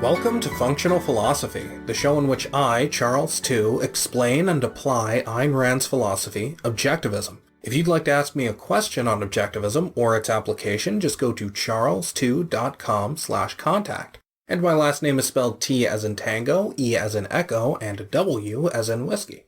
Welcome to Functional Philosophy, the show in which I, Charles Tew, explain and apply Ayn Rand's philosophy, Objectivism. If you'd like to ask me a question on Objectivism or its application, just go to charlestew.com/contact. And my last name is spelled T as in tango, E as in echo, and W as in whiskey.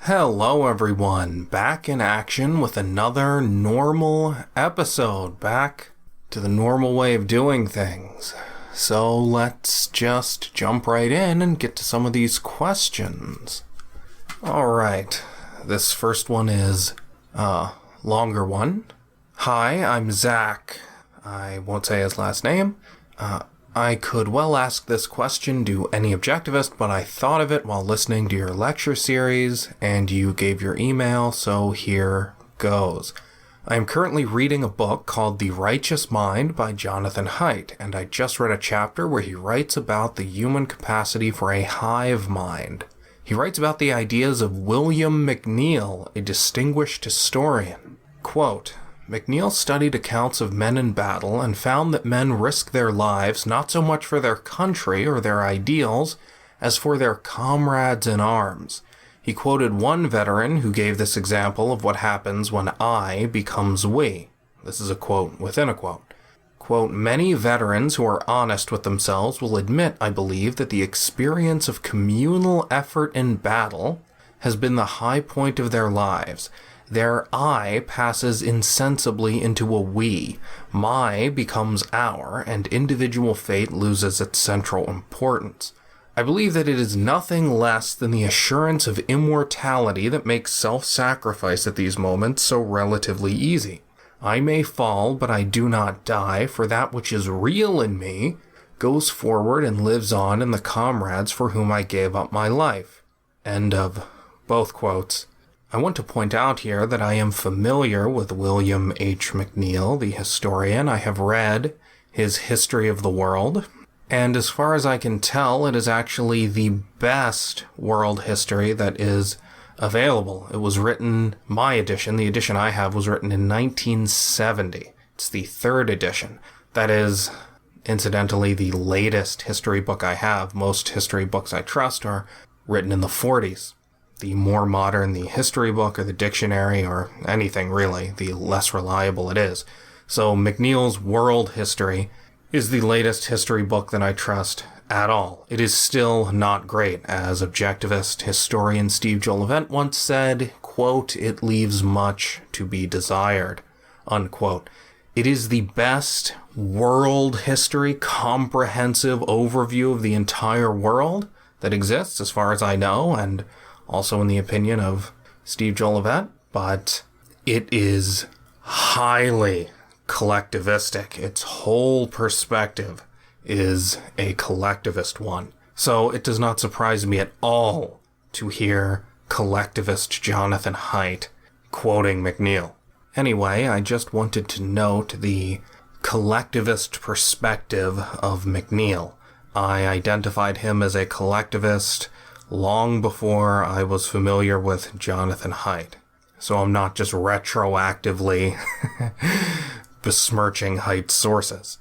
Hello everyone, back in action with another normal episode, back to the normal way of doing things. So let's just jump right in and get to some of these questions. Alright, this first one is a longer one. Hi, I'm Zach. I won't say his last name. I could well ask this question to any objectivist, but I thought of it while listening to your lecture series, and you gave your email, so here goes. I am currently reading a book called The Righteous Mind by Jonathan Haidt, and I just read a chapter where he writes about the human capacity for a hive mind. He writes about the ideas of William McNeill, a distinguished historian. Quote, McNeill studied accounts of men in battle and found that men risk their lives not so much for their country or their ideals as for their comrades in arms. He quoted one veteran who gave this example of what happens when I becomes we. This is a quote within a quote. Quote, many veterans who are honest with themselves will admit, I believe, that the experience of communal effort in battle has been the high point of their lives. Their I passes insensibly into a we. My becomes our, and individual fate loses its central importance. I believe that it is nothing less than the assurance of immortality that makes self-sacrifice at these moments so relatively easy. I may fall, but I do not die, for that which is real in me goes forward and lives on in the comrades for whom I gave up my life. End of both quotes. I want to point out here that I am familiar with William H. McNeill, the historian. I have read his History of the World, and as far as I can tell, it is actually the best world history that is available. It was written, my edition, the edition I have, was written in 1970. It's the third edition. That is, incidentally, the latest history book I have. Most history books I trust are written in the 40s. The more modern the history book or the dictionary or anything really, the less reliable it is. So McNeill's World History is the latest history book that I trust at all. It is still not great. As Objectivist historian Steve Jolivent once said, quote, it leaves much to be desired, unquote. It is the best world history, comprehensive overview of the entire world that exists, as far as I know, and also in the opinion of Steve Jolivent, but it is highly collectivistic. Its whole perspective is a collectivist one. So it does not surprise me at all to hear collectivist Jonathan Haidt quoting McNeill. Anyway, I just wanted to note the collectivist perspective of McNeill. I identified him as a collectivist long before I was familiar with Jonathan Haidt. So I'm not just retroactively besmirching Haidt's sources.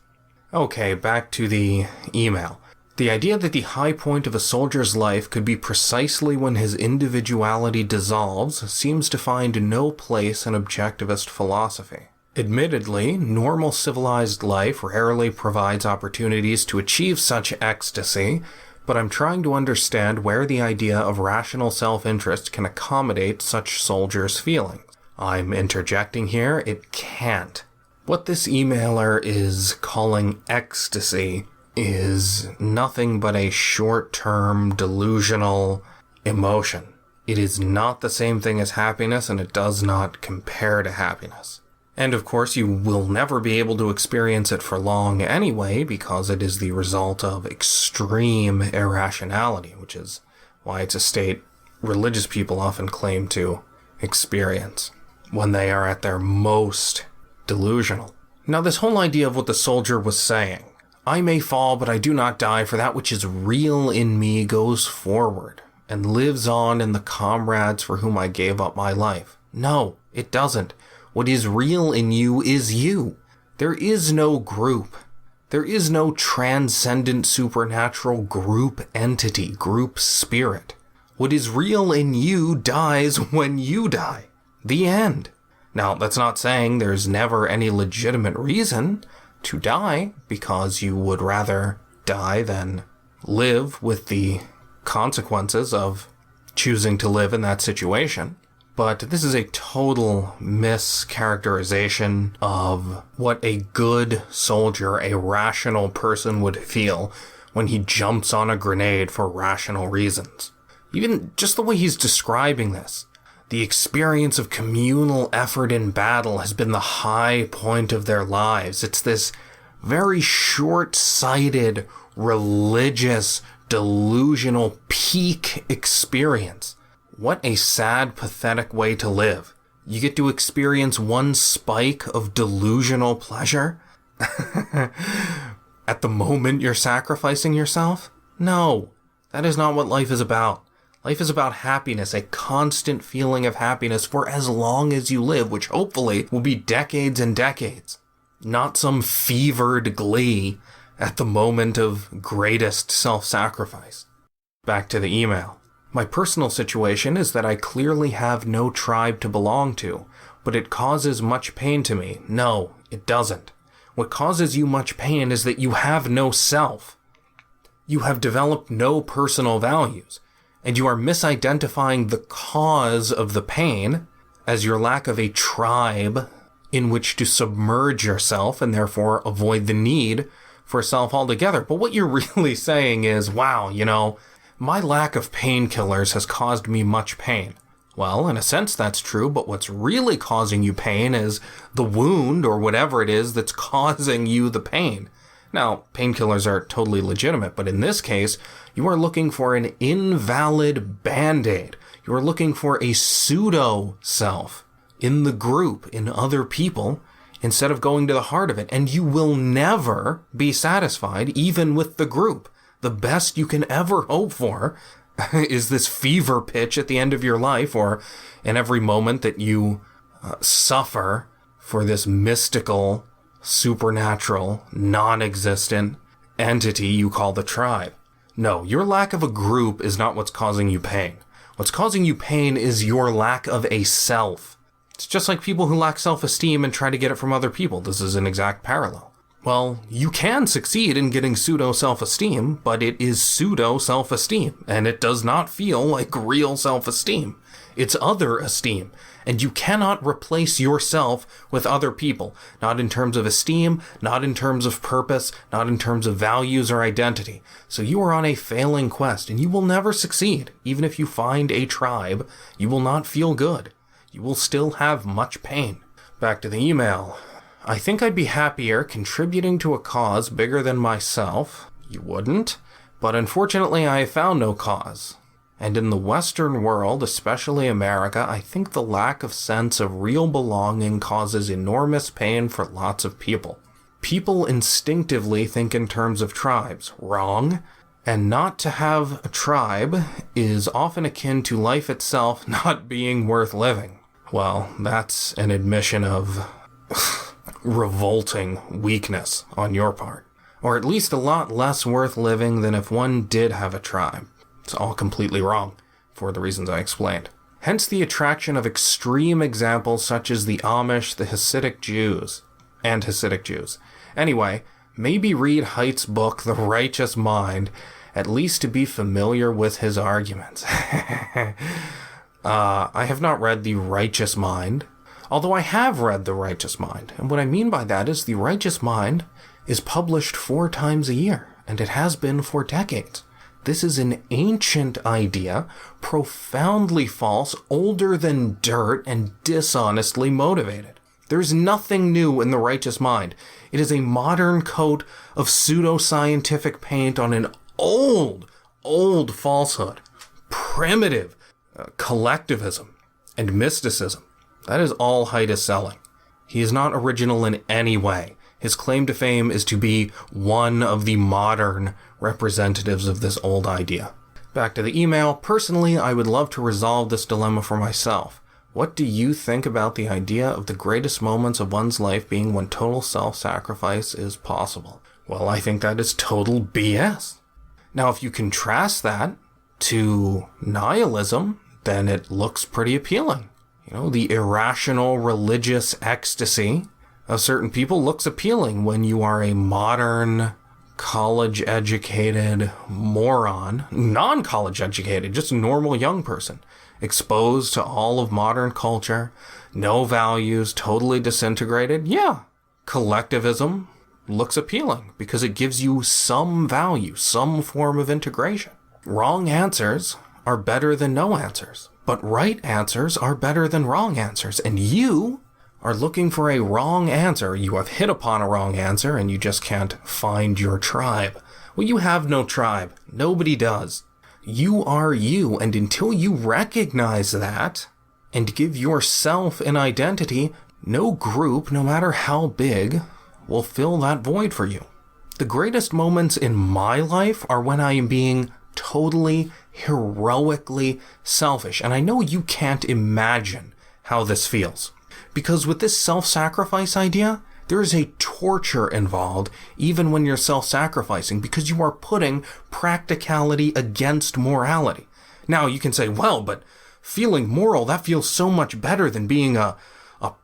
Okay, back to the email. The idea that the high point of a soldier's life could be precisely when his individuality dissolves seems to find no place in objectivist philosophy. Admittedly, normal civilized life rarely provides opportunities to achieve such ecstasy, but I'm trying to understand where the idea of rational self-interest can accommodate such soldiers' feelings. I'm interjecting here, it can't. What this emailer is calling ecstasy is nothing but a short-term delusional emotion. It is not the same thing as happiness, and it does not compare to happiness. And of course, you will never be able to experience it for long anyway, because it is the result of extreme irrationality, which is why it's a state religious people often claim to experience when they are at their most delusional. Now, this whole idea of what the soldier was saying, I may fall, but I do not die, for that which is real in me goes forward and lives on in the comrades for whom I gave up my life. No, it doesn't. What is real in you is you. There is no group. There is no transcendent supernatural group entity, group spirit. What is real in you dies when you die. The end. Now, that's not saying there's never any legitimate reason to die, because you would rather die than live with the consequences of choosing to live in that situation. But this is a total mischaracterization of what a good soldier, a rational person would feel when he jumps on a grenade for rational reasons. Even just the way he's describing this. The experience of communal effort in battle has been the high point of their lives. It's this very short-sighted, religious, delusional peak experience. What a sad, pathetic way to live. You get to experience one spike of delusional pleasure at the moment you're sacrificing yourself? No, that is not what life is about. Life is about happiness, a constant feeling of happiness for as long as you live, which hopefully will be decades and decades. Not some fevered glee at the moment of greatest self-sacrifice. Back to the email. My personal situation is that I clearly have no tribe to belong to, but it causes much pain to me. No, it doesn't. What causes you much pain is that you have no self. You have developed no personal values, and you are misidentifying the cause of the pain as your lack of a tribe in which to submerge yourself and therefore avoid the need for self altogether. But what you're really saying is, wow, my lack of painkillers has caused me much pain. Well, in a sense, that's true, but what's really causing you pain is the wound or whatever it is that's causing you the pain. Now, painkillers are totally legitimate, but in this case, you are looking for an invalid Band-Aid. You are looking for a pseudo-self in the group, in other people, instead of going to the heart of it. And you will never be satisfied, even with the group. The best you can ever hope for is this fever pitch at the end of your life, or in every moment that you suffer for this mystical, supernatural, non-existent entity you call the tribe. No, your lack of a group is not what's causing you pain. What's causing you pain is your lack of a self. It's just like people who lack self-esteem and try to get it from other people. This is an exact parallel. Well, you can succeed in getting pseudo-self-esteem, but it is pseudo-self-esteem, and it does not feel like real self-esteem. It's other esteem, and you cannot replace yourself with other people, not in terms of esteem, not in terms of purpose, not in terms of values or identity. So you are on a failing quest, and you will never succeed. Even if you find a tribe, you will not feel good. You will still have much pain. Back to the email. I think I'd be happier contributing to a cause bigger than myself. You wouldn't. But unfortunately, I have found no cause. And in the Western world, especially America, I think the lack of sense of real belonging causes enormous pain for lots of people. People instinctively think in terms of tribes. Wrong. And not to have a tribe is often akin to life itself not being worth living. Well, that's an admission of revolting weakness on your part. Or at least a lot less worth living than if one did have a tribe. It's all completely wrong, for the reasons I explained. Hence the attraction of extreme examples such as the Amish, the Hasidic Jews. Anyway, maybe read Haidt's book, The Righteous Mind, at least to be familiar with his arguments. I have not read The Righteous Mind, although I have read The Righteous Mind. And what I mean by that is The Righteous Mind is published 4 times a year, and it has been for decades. This is an ancient idea, profoundly false, older than dirt, and dishonestly motivated. There's nothing new in The Righteous Mind. It is a modern coat of pseudo-scientific paint on an old falsehood. Primitive collectivism and mysticism. That is all Haidt is selling. He is not original in any way. His claim to fame is to be one of the modern representatives of this old idea. Back to the email. Personally, I would love to resolve this dilemma for myself. What do you think about the idea of the greatest moments of one's life being when total self-sacrifice is possible? Well, I think that is total BS. Now, if you contrast that to nihilism, then it looks pretty appealing. The irrational religious ecstasy of certain people looks appealing when you are a modern, college-educated moron, non-college educated, just a normal young person, exposed to all of modern culture, no values, totally disintegrated. Yeah, collectivism looks appealing because it gives you some value, some form of integration. Wrong answers are better than no answers, but right answers are better than wrong answers. And you are looking for a wrong answer. You have hit upon a wrong answer and you just can't find your tribe. Well, you have no tribe. Nobody does. You are you, and until you recognize that and give yourself an identity, no group, no matter how big, will fill that void for you. The greatest moments in my life are when I am being totally, heroically selfish. And I know you can't imagine how this feels. Because with this self-sacrifice idea, there is a torture involved even when you're self-sacrificing, because you are putting practicality against morality. Now, you can say, well, but feeling moral, that feels so much better than being a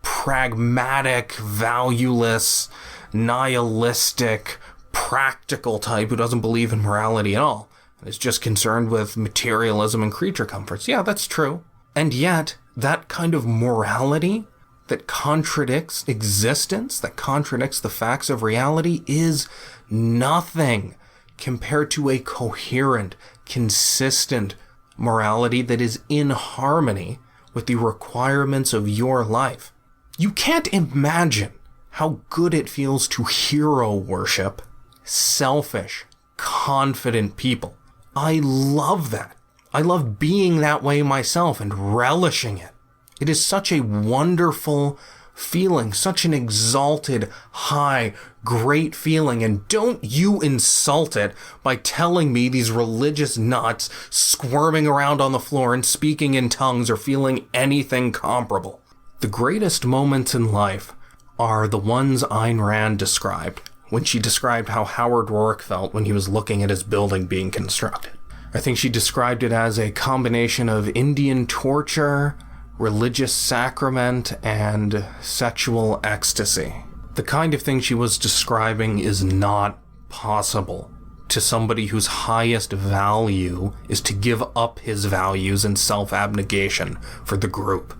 pragmatic, valueless, nihilistic, practical type who doesn't believe in morality at all and is just concerned with materialism and creature comforts. Yeah, that's true. And yet, that kind of morality that contradicts existence, that contradicts the facts of reality, is nothing compared to a coherent, consistent morality that is in harmony with the requirements of your life. You can't imagine how good it feels to hero worship selfish, confident people. I love that. I love being that way myself and relishing it. It is such a wonderful feeling, such an exalted, high, great feeling. And don't you insult it by telling me these religious nuts squirming around on the floor and speaking in tongues or feeling anything comparable. The greatest moments in life are the ones Ayn Rand described when she described how Howard Roark felt when he was looking at his building being constructed. I think she described it as a combination of Indian torture, religious sacrament, and sexual ecstasy. The kind of thing she was describing is not possible to somebody whose highest value is to give up his values in self-abnegation for the group.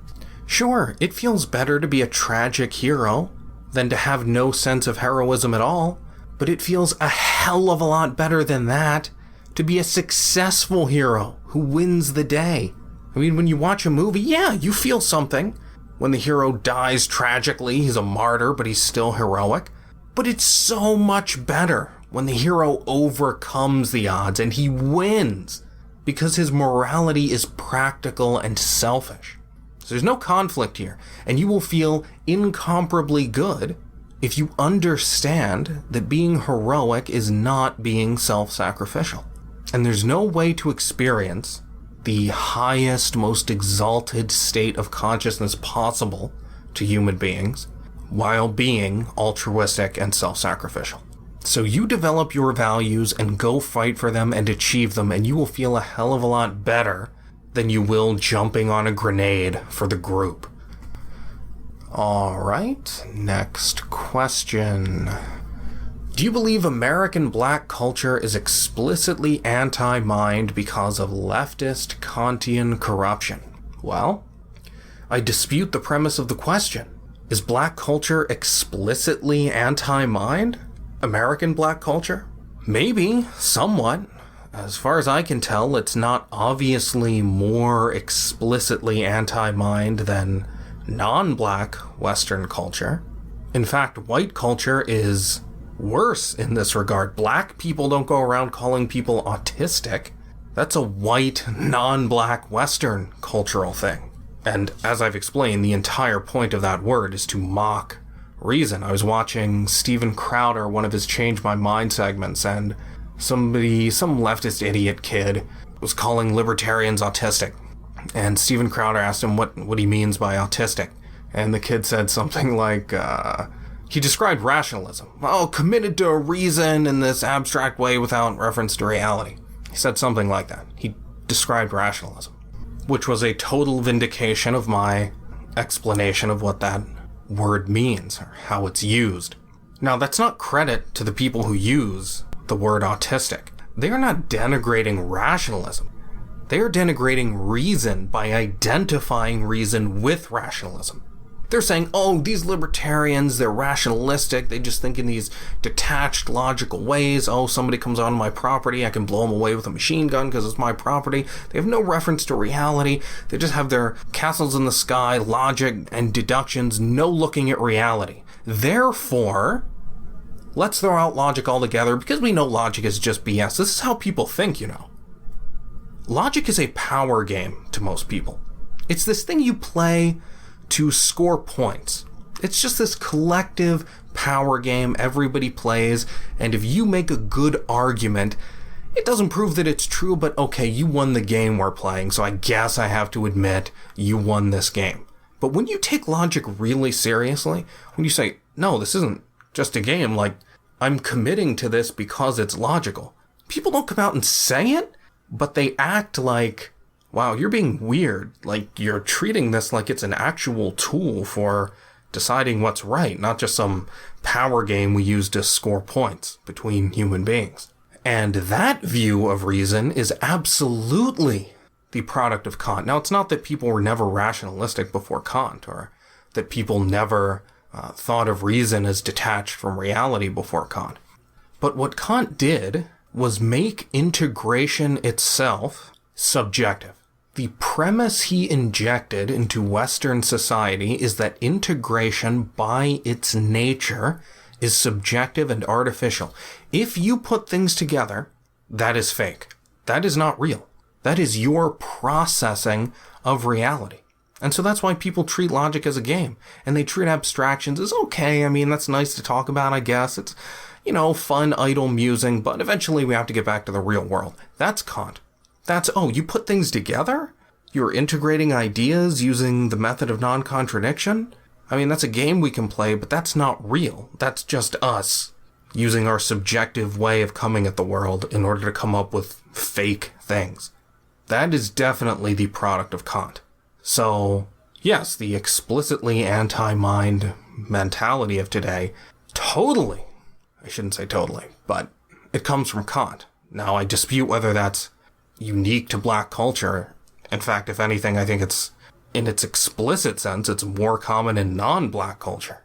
Sure, it feels better to be a tragic hero than to have no sense of heroism at all, but it feels a hell of a lot better than that to be a successful hero who wins the day. I mean, when you watch a movie, yeah, you feel something. When the hero dies tragically, he's a martyr, but he's still heroic. But it's so much better when the hero overcomes the odds and he wins, because his morality is practical and selfish. So there's no conflict here, and you will feel incomparably good if you understand that being heroic is not being self-sacrificial. And there's no way to experience the highest, most exalted state of consciousness possible to human beings while being altruistic and self-sacrificial. So you develop your values and go fight for them and achieve them, and you will feel a hell of a lot better than you will jumping on a grenade for the group. All right, next question. Do you believe American Black culture is explicitly anti-mind because of leftist Kantian corruption? Well, I dispute the premise of the question. Is Black culture explicitly anti-mind? American Black culture? Maybe, somewhat. As far as I can tell, it's not obviously more explicitly anti-mind than non-Black Western culture. In fact, white culture is worse in this regard. Black people don't go around calling people autistic. That's a white, non-Black Western cultural thing. And as I've explained, the entire point of that word is to mock reason. I was watching Steven Crowder, one of his Change My Mind segments, and some leftist idiot kid was calling libertarians autistic. And Steven Crowder asked him what he means by autistic. And the kid said something like, he described rationalism. Oh, committed to a reason in this abstract way without reference to reality. He said something like that. He described rationalism, which was a total vindication of my explanation of what that word means or how it's used. Now, that's not credit to the people who use the word autistic. They are not denigrating rationalism. They are denigrating reason by identifying reason with rationalism. They're saying, oh, these libertarians, they're rationalistic. They just think in these detached, logical ways. Oh, somebody comes onto my property, I can blow them away with a machine gun because it's my property. They have no reference to reality. They just have their castles in the sky, logic and deductions, no looking at reality. Therefore, let's throw out logic altogether because we know logic is just BS. This is how people think, you know. Logic is a power game to most people. It's this thing you play to score points. It's just this collective power game everybody plays, and if you make a good argument, it doesn't prove that it's true, but okay, you won the game we're playing, so I guess I have to admit you won this game. But when you take logic really seriously, when you say, no, this isn't just a game, like, I'm committing to this because it's logical, people don't come out and say it, but they act like, wow, you're being weird. Like, you're treating this like it's an actual tool for deciding what's right, not just some power game we use to score points between human beings. And that view of reason is absolutely the product of Kant. Now, it's not that people were never rationalistic before Kant, or that people never thought of reason as detached from reality before Kant. But what Kant did was make integration itself subjective. The premise he injected into Western society is that integration by its nature is subjective and artificial. If you put things together, that is fake. That is not real. That is your processing of reality. And so that's why people treat logic as a game. And they treat abstractions as okay. I mean, that's nice to talk about, I guess. It's, you know, fun, idle musing, but eventually we have to get back to the real world. That's Kant. That's, oh, you put things together? You're integrating ideas using the method of non-contradiction? I mean, that's a game we can play, but that's not real. That's just us using our subjective way of coming at the world in order to come up with fake things. That is definitely the product of Kant. So, yes, the explicitly anti-mind mentality of today, totally, I shouldn't say totally, but it comes from Kant. Now, I dispute whether that's unique to black culture. In fact, if anything, I think it's, in its explicit sense, it's more common in non-black culture.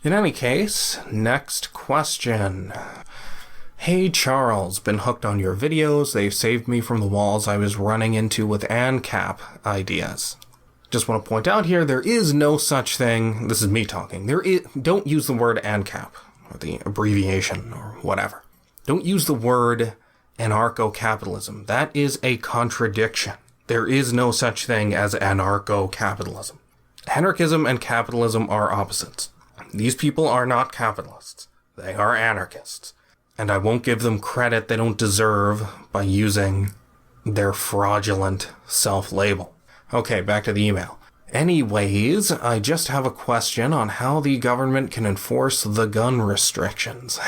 In any case, next question. Hey Charles, been hooked on your videos. They've saved me from the walls I was running into with ANCAP ideas. Just want to point out here, there is no such thing, this is me talking, don't use the word ANCAP, or the abbreviation, or whatever. Don't use the word anarcho-capitalism. That is a contradiction. There is no such thing as anarcho-capitalism. Anarchism and capitalism are opposites. These people are not capitalists. They are anarchists. And I won't give them credit they don't deserve by using their fraudulent self-label. Okay, back to the email. Anyways, I just have a question on how the government can enforce the gun restrictions.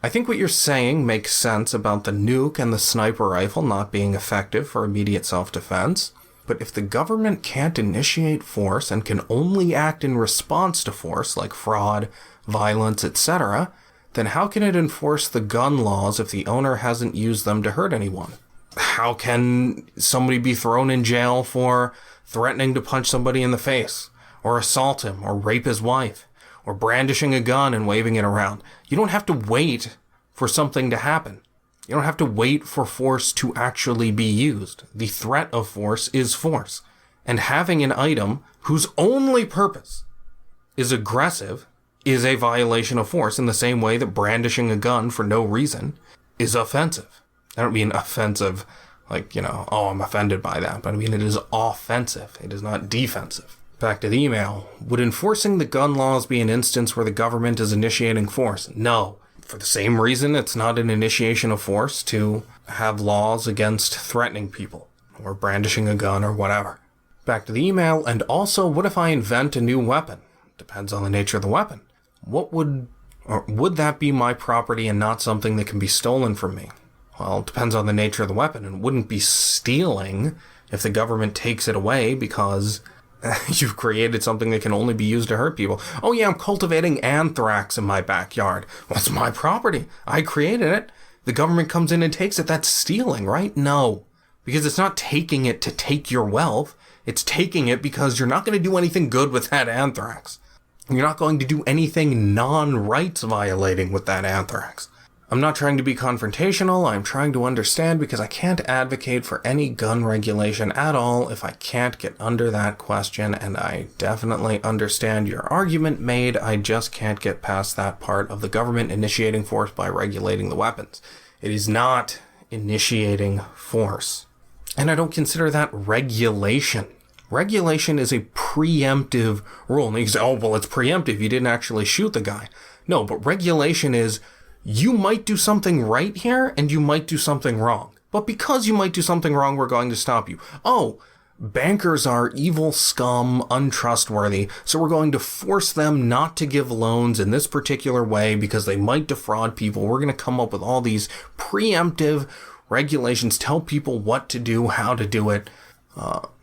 I think what you're saying makes sense about the nuke and the sniper rifle not being effective for immediate self-defense. But if the government can't initiate force and can only act in response to force, like fraud, violence, etc., then how can it enforce the gun laws if the owner hasn't used them to hurt anyone? How can somebody be thrown in jail for threatening to punch somebody in the face, or assault him, or rape his wife, or brandishing a gun and waving it around? You don't have to wait for something to happen. You don't have to wait for force to actually be used. The threat of force is force. And having an item whose only purpose is aggressive is a violation of force in the same way that brandishing a gun for no reason is offensive. I don't mean offensive like, oh, I'm offended by that, but I mean it is offensive. It is not defensive. Back to the email. Would enforcing the gun laws be an instance where the government is initiating force? No. For the same reason, it's not an initiation of force to have laws against threatening people. or brandishing a gun or whatever. Back to the email, and also, what if I invent a new weapon? Depends on the nature of the weapon. Would that be my property and not something that can be stolen from me? Well, it depends on the nature of the weapon, and wouldn't be stealing if the government takes it away because you've created something that can only be used to hurt people. Oh yeah, I'm cultivating anthrax in my backyard. Well, it's my property. I created it. The government comes in and takes it. That's stealing, right? No, because it's not taking it to take your wealth. It's taking it because you're not going to do anything good with that anthrax. You're not going to do anything non-rights violating with that anthrax. I'm not trying to be confrontational. I'm trying to understand because I can't advocate for any gun regulation at all if I can't get under that question, and I definitely understand your argument made. I just can't get past that part of the government initiating force by regulating the weapons. It is not initiating force. And I don't consider that regulation. Regulation is a preemptive rule. And you say, oh, well, it's preemptive. You didn't actually shoot the guy. No, but regulation is you might do something right here and you might do something wrong. But because you might do something wrong, we're going to stop you. Oh, bankers are evil scum, untrustworthy, so we're going to force them not to give loans in this particular way because they might defraud people. We're going to come up with all these preemptive regulations, tell people what to do, how to do it,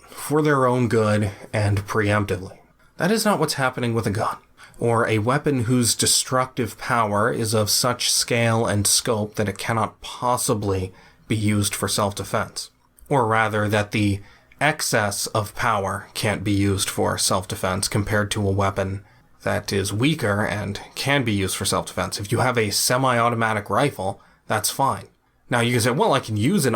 for their own good and preemptively. That is not what's happening with a gun, or a weapon whose destructive power is of such scale and scope that it cannot possibly be used for self-defense. Or rather, that the excess of power can't be used for self-defense compared to a weapon that is weaker and can be used for self-defense. If you have a semi-automatic rifle, that's fine. Now you can say, well, I can use an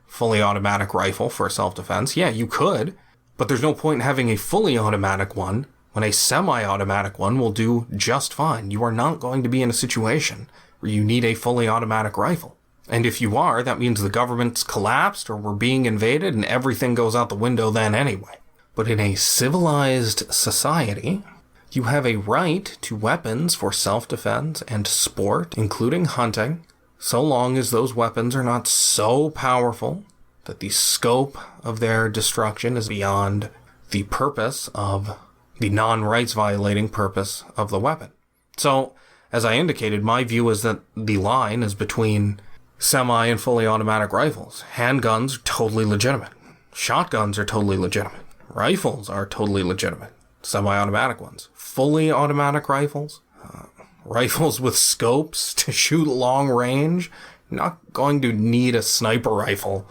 fully automatic rifle for self-defense. Yeah, you could, but there's no point in having a fully automatic one when a semi-automatic one will do just fine. You are not going to be in a situation where you need a fully automatic rifle. And if you are, that means the government's collapsed or we're being invaded and everything goes out the window then anyway. But in a civilized society, you have a right to weapons for self-defense and sport, including hunting, so long as those weapons are not so powerful that the scope of their destruction is beyond the purpose of the non-rights violating purpose of the weapon. So, as I indicated, my view is that the line is between semi and fully automatic rifles. Handguns are totally legitimate. Shotguns are totally legitimate. Rifles are totally legitimate. Semi-automatic ones. Fully automatic rifles? Rifles with scopes to shoot long range? You're not going to need a sniper rifle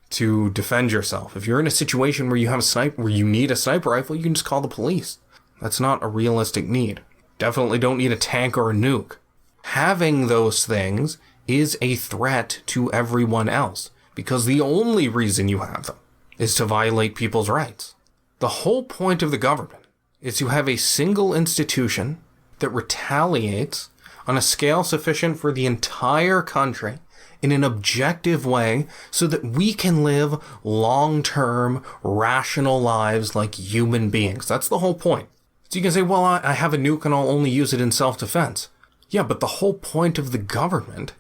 to defend yourself. If you're in a situation where you need a sniper rifle, you can just call the police. That's not a realistic need. Definitely don't need a tank or a nuke. Having those things is a threat to everyone else, because the only reason you have them is to violate people's rights. The whole point of the government is to have a single institution that retaliates on a scale sufficient for the entire country in an objective way so that we can live long-term, rational lives like human beings. That's the whole point. So you can say, well, I have a nuke and I'll only use it in self-defense. Yeah, but the whole point of the government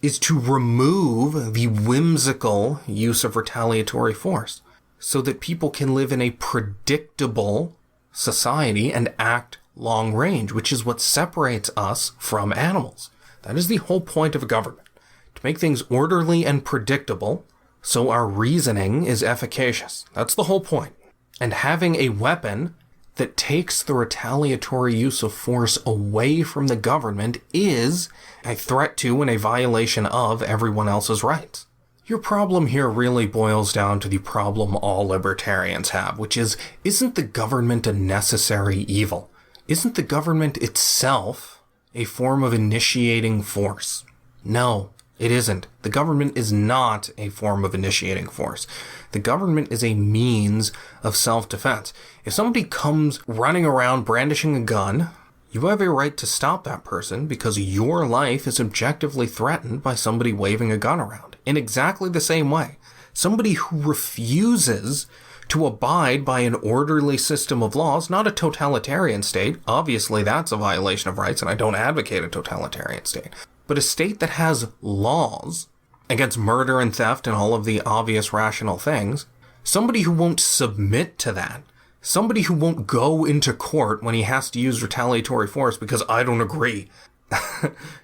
is to remove the whimsical use of retaliatory force so that people can live in a predictable society and act long range, which is what separates us from animals. That is the whole point of a government, to make things orderly and predictable so our reasoning is efficacious. That's the whole point. And having a weapon that takes the retaliatory use of force away from the government is a threat to and a violation of everyone else's rights. Your problem here really boils down to the problem all libertarians have, which is, isn't the government a necessary evil? Isn't the government itself a form of initiating force? No, it isn't. The government is not a form of initiating force. The government is a means of self-defense. If somebody comes running around brandishing a gun, you have a right to stop that person because your life is objectively threatened by somebody waving a gun around. In exactly the same way, somebody who refuses to abide by an orderly system of laws, not a totalitarian state. Obviously, that's a violation of rights, and I don't advocate a totalitarian state. But a state that has laws against murder and theft and all of the obvious rational things, somebody who won't submit to that, somebody who won't go into court when he has to use retaliatory force because I don't agree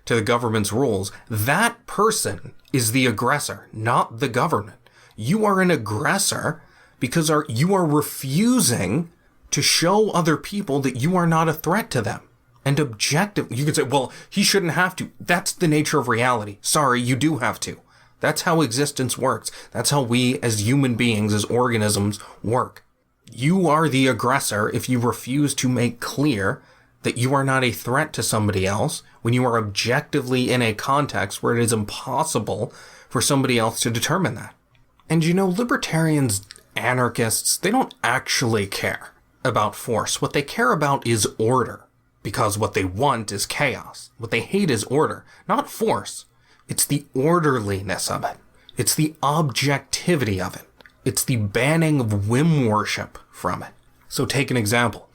to the government's rules, that person is the aggressor, not the government. You are an aggressor because you are refusing to show other people that you are not a threat to them. And objective, you could say, well, he shouldn't have to. That's the nature of reality. Sorry, you do have to. That's how existence works. That's how we as human beings, as organisms, work. You are the aggressor if you refuse to make clear that you are not a threat to somebody else when you are objectively in a context where it is impossible for somebody else to determine that. And libertarians, anarchists, they don't actually care about force. What they care about is order, because what they want is chaos. What they hate is order, not force. It's the orderliness of it. It's the objectivity of it. It's the banning of whim worship from it. So take an example.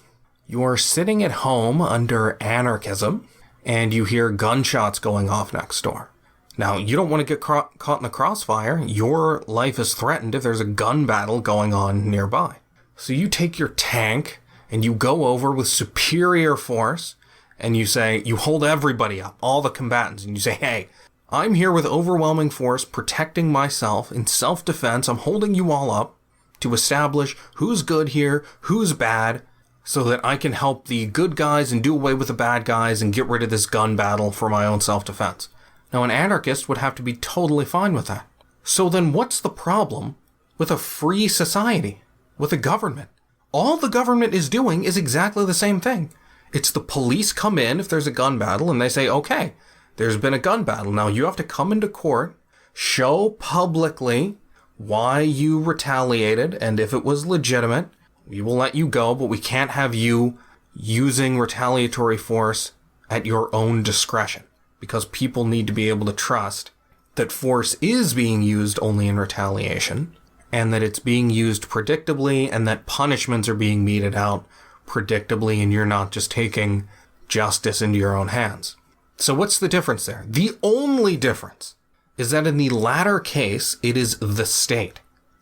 You are sitting at home under anarchism, and you hear gunshots going off next door. Now, you don't want to get caught in the crossfire. Your life is threatened if there's a gun battle going on nearby. So you take your tank, and you go over with superior force, and you hold everybody up, all the combatants, and you say, hey, I'm here with overwhelming force, protecting myself in self-defense. I'm holding you all up to establish who's good here, who's bad, so that I can help the good guys and do away with the bad guys and get rid of this gun battle for my own self-defense. Now, an anarchist would have to be totally fine with that. So then what's the problem with a free society, with a government? All the government is doing is exactly the same thing. It's the police come in if there's a gun battle and they say, okay, there's been a gun battle. Now you have to come into court, show publicly why you retaliated, and if it was legitimate, we will let you go, but we can't have you using retaliatory force at your own discretion, because people need to be able to trust that force is being used only in retaliation, and that it's being used predictably, and that punishments are being meted out predictably, and you're not just taking justice into your own hands. So what's the difference there? The only difference is that in the latter case, it is the state,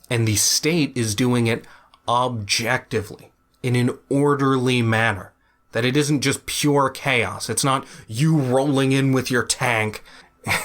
and the state is doing it objectively, in an orderly manner, that it isn't just pure chaos. It's not you rolling in with your tank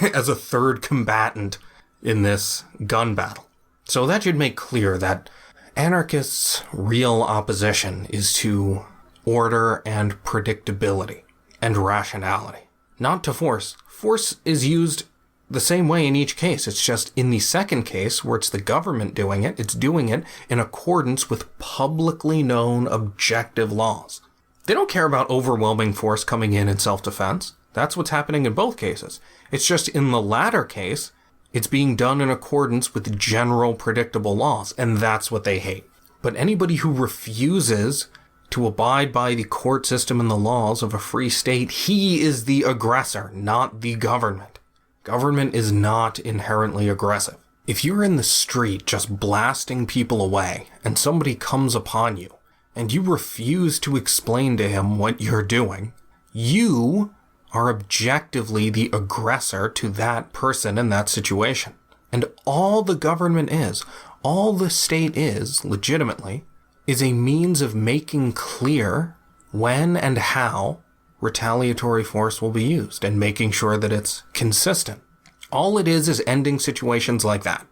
as a third combatant in this gun battle. So that should make clear that anarchists' real opposition is to order and predictability and rationality, not to force. Force is used the same way in each case. It's just in the second case, where it's the government doing it, it's doing it in accordance with publicly known objective laws. They don't care about overwhelming force coming in self-defense. That's what's happening in both cases. It's just in the latter case, it's being done in accordance with general predictable laws, and that's what they hate. But anybody who refuses to abide by the court system and the laws of a free state, he is the aggressor, not the government. Government is not inherently aggressive. If you're in the street just blasting people away, and somebody comes upon you, and you refuse to explain to him what you're doing, you are objectively the aggressor to that person in that situation. And all the government is, all the state is, legitimately, is a means of making clear when and how retaliatory force will be used, and making sure that it's consistent. All it is ending situations like that.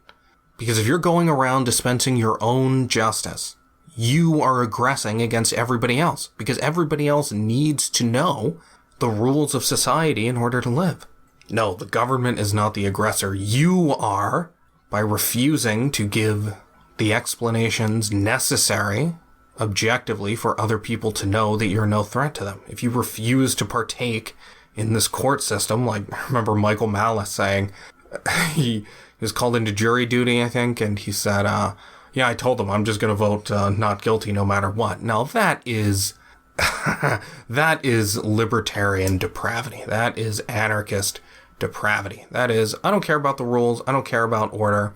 Because if you're going around dispensing your own justice, you are aggressing against everybody else, because everybody else needs to know the rules of society in order to live. No, the government is not the aggressor. You are, by refusing to give the explanations necessary objectively for other people to know that you're no threat to them. If you refuse to partake in this court system, like I remember Michael Malice saying, he was called into jury duty, I think, and he said, yeah, I told them I'm just going to vote not guilty no matter what. Now that is that is libertarian depravity. That is anarchist depravity. That is, I don't care about the rules. I don't care about order.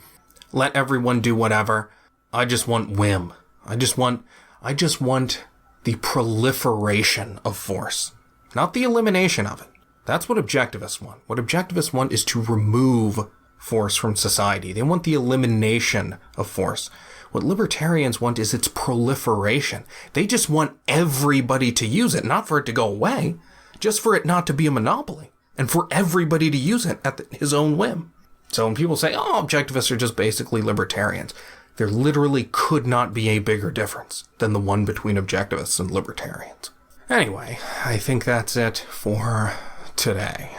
Let everyone do whatever. I just want whim. I just want the proliferation of force, not the elimination of it. That's what objectivists want. What objectivists want is to remove force from society. They want the elimination of force. What libertarians want is its proliferation. They just want everybody to use it, not for it to go away, just for it not to be a monopoly, and for everybody to use it at his own whim. So when people say, oh, objectivists are just basically libertarians, there literally could not be a bigger difference than the one between objectivists and libertarians. Anyway, I think that's it for today.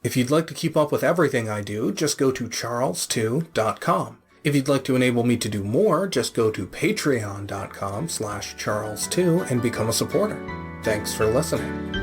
If you'd like to keep up with everything I do, just go to charlestew.com. If you'd like to enable me to do more, just go to patreon.com/charlestew and become a supporter. Thanks for listening.